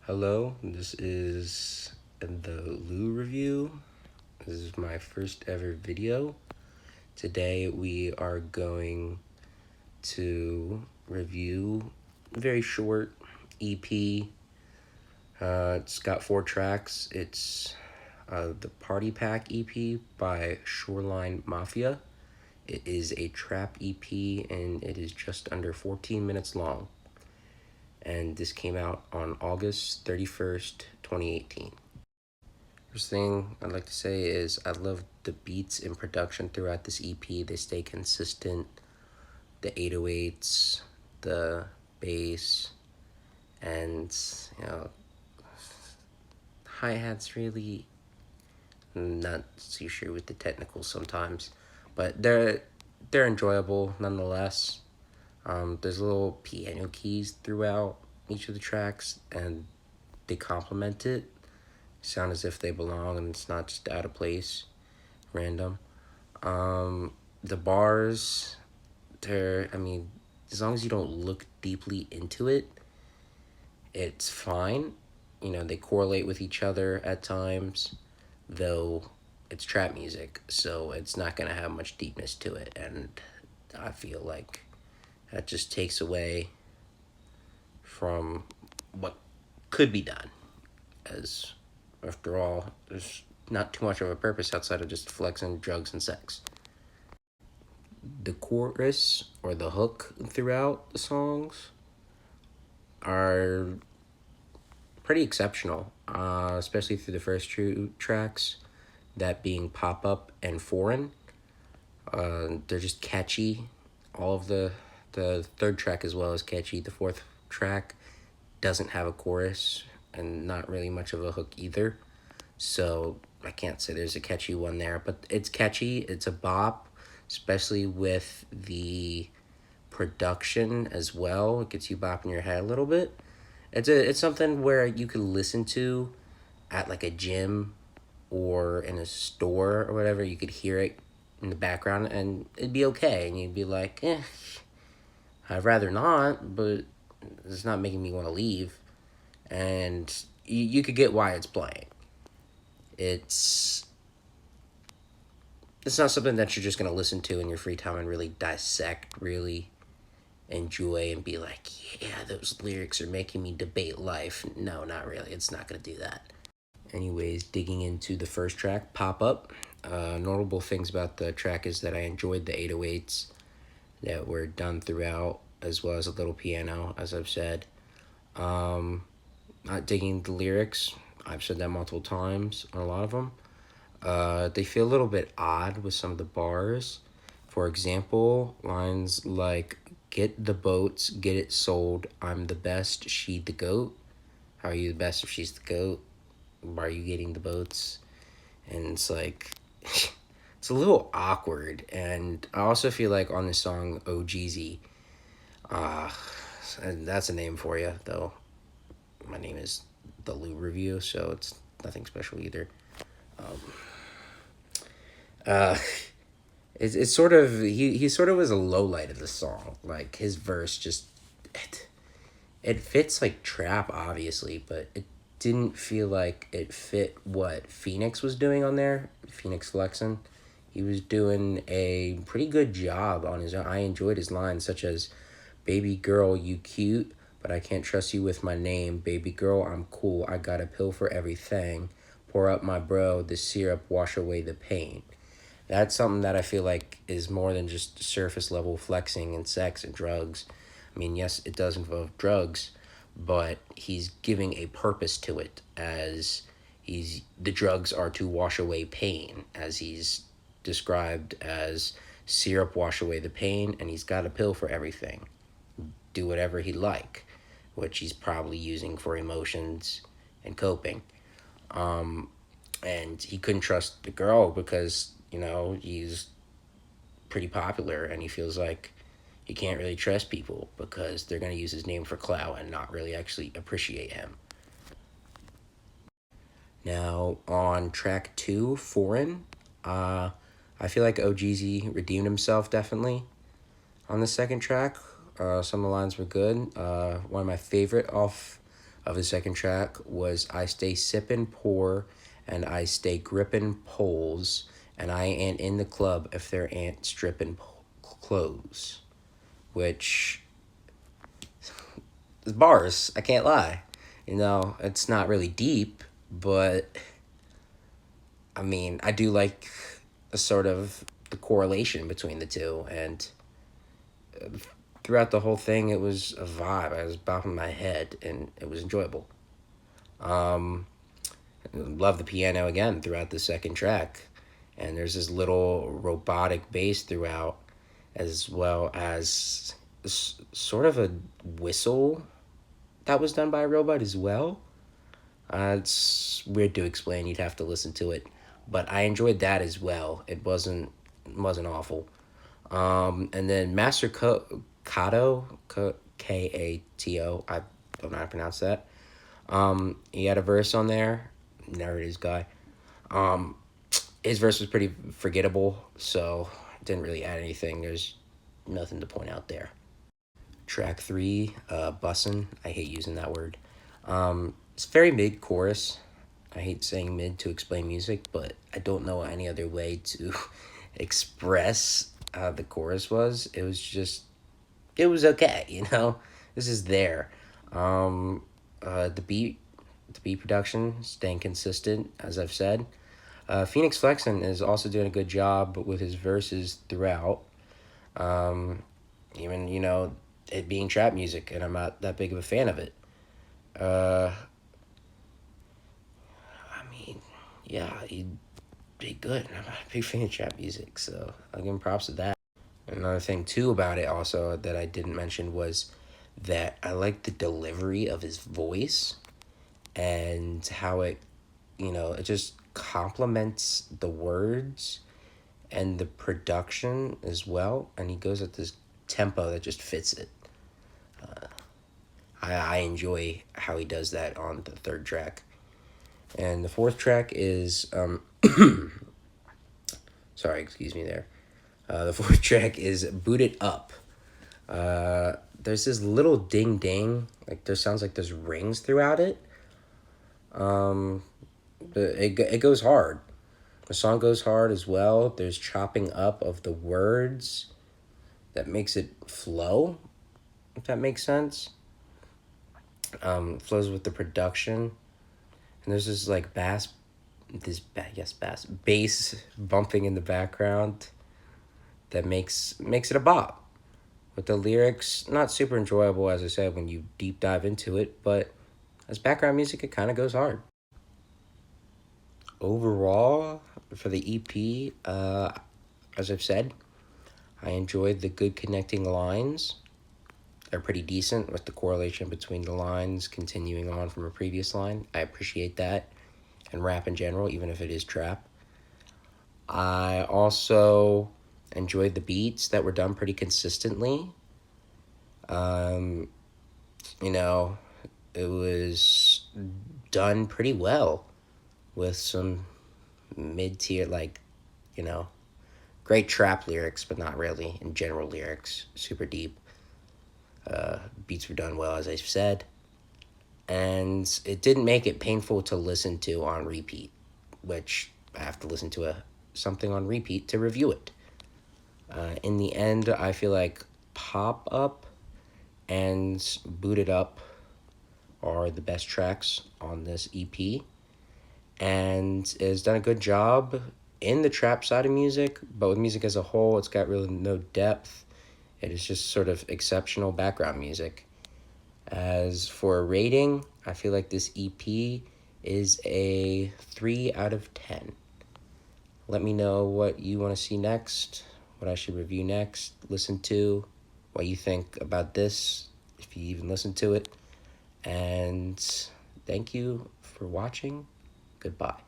Hello, this is the Lou review. This is my first ever video. Today we are going to review a very short EP. It's got 4 tracks. It's the Party Pack EP by Shoreline Mafia. It is a trap EP and it is just under 14 minutes long. And this came out on August 31st, 2018. First thing I'd like to say is I love the beats and production throughout this EP. They stay consistent. The 808s, the bass, and hi-hats really not too sure with the technicals sometimes, but they're enjoyable nonetheless. There's little piano keys throughout each of the tracks, and they complement it. Sound as if they belong, and it's not just out of place, random. The bars, as long as you don't look deeply into it, it's fine. They correlate with each other at times, though it's trap music, so it's not going to have much deepness to it, and I feel like that just takes away from what could be done, as after all, there's not too much of a purpose outside of just flexing, drugs, and sex. The chorus or the hook throughout the songs are pretty exceptional, especially through the first two tracks, that being Pop Up and Foreign. They're just catchy. All of the third track as well is catchy. The fourth track doesn't have a chorus and not really much of a hook either. So I can't say there's a catchy one there, but it's catchy. It's a bop, especially with the production as well. It gets you bopping your head a little bit. It's something where you could listen to at like a gym or in a store or whatever. You could hear it in the background and it'd be okay, and you'd be like, I'd rather not, but it's not making me want to leave. And you could get why it's playing. It's not something that you're just going to listen to in your free time and really dissect, really enjoy, and be like, yeah, those lyrics are making me debate life. No, not really. It's not going to do that. Anyways, digging into the first track, Pop Up. Notable things about the track is that I enjoyed the 808s that were done throughout, as well as a little piano, as I've said. Not digging the lyrics. I've said that multiple times on a lot of them. They feel a little bit odd with some of the bars. For example, lines like, get the boats, get it sold, I'm the best, she the goat. How are you the best if she's the goat? Why are you getting the boats? And it's like, it's a little awkward. And I also feel like on the song Oh Jeezy, that's a name for you, though. My name is the Lou Review, so it's nothing special either. It's sort of, he sort of was a low light of the song. Like, his verse just, it fits like trap, obviously, but it didn't feel like it fit what Phoenix was doing on there. Phoenix flexing. He was doing a pretty good job on his own. I enjoyed his lines, such as, baby girl, you cute, but I can't trust you with my name. Baby girl, I'm cool. I got a pill for everything. Pour up my bro, the syrup, wash away the pain. That's something that I feel like is more than just surface level flexing and sex and drugs. I mean, yes, it does involve drugs, but he's giving a purpose to it, as the drugs are to wash away pain, as he's described as syrup wash away the pain, and he's got a pill for everything. Do whatever he like, which he's probably using for emotions and coping. And he couldn't trust the girl because, he's pretty popular, and he feels like he can't really trust people because they're going to use his name for clout and not really actually appreciate him. Now, on track 2, Foreign, I feel like OGZ redeemed himself, definitely, on the second track. Some of the lines were good. One of my favorite off of the second track was I stay sippin' pour and I stay grippin' poles and I ain't in the club if there ain't strippin' clothes. Which is bars, I can't lie. You know, it's not really deep, but I mean, I do like a sort of the correlation between the two, and throughout the whole thing, it was a vibe. I was bopping my head, and it was enjoyable. Um, Love the piano again throughout the second track, and there's this little robotic bass throughout, as well as sort of a whistle that was done by a robot as well. It's weird to explain. You'd have to listen to it, but I enjoyed that as well. It wasn't awful. And then Master Kato, Kato, I don't know how to pronounce that. He had a verse on there. Never his guy. Um, his verse was pretty forgettable, so didn't really add anything. There's nothing to point out there. Track three, bussin'. I hate using that word. It's very mid chorus. I hate saying mid to explain music, but I don't know any other way to express how the chorus was. It was okay, you know? This is there. Um, the beat production, staying consistent, as I've said. Phoenix Flexen is also doing a good job with his verses throughout. Um, Even, you know, it being trap music, and I'm not that big of a fan of it. Uh, I mean, yeah, he'd be good. I'm not a big fan of trap music, so I'll give him props to that. Another thing, too, about it also that I didn't mention was that I like the delivery of his voice and how it just complements the words and the production as well. And he goes at this tempo that just fits it. I enjoy how he does that on the third track. And the fourth track is sorry, excuse me there. The fourth track is Boot It Up. There's this little ding ding, like there sounds like there's rings throughout it. Um, it goes hard. The song goes hard as well. There's chopping up of the words that makes it flow, if that makes sense. Flows with the production, and there's this like bass bumping in the background that makes it a bop. With the lyrics, not super enjoyable as I said when you deep dive into it, but as background music, it kind of goes hard. Overall, for the EP, as I've said, I enjoyed the good connecting lines. They're pretty decent with the correlation between the lines continuing on from a previous line. I appreciate that. And rap in general, even if it is trap. I also enjoyed the beats that were done pretty consistently. Um, you know, it was done pretty well with some mid tier, like, you know, great trap lyrics, but not really in general lyrics. Super deep. Beats were done well, as I said. And it didn't make it painful to listen to on repeat, which I have to listen to something on repeat to review it. In the end, I feel like Pop Up and Boot It Up are the best tracks on this EP, and has done a good job in the trap side of music, but with music as a whole, it's got really no depth. It is just sort of exceptional background music. As for a rating, I feel like this EP is a 3 out of 10. Let me know what you want to see next, what I should review next, listen to, what you think about this, if you even listen to it. And thank you for watching. Goodbye.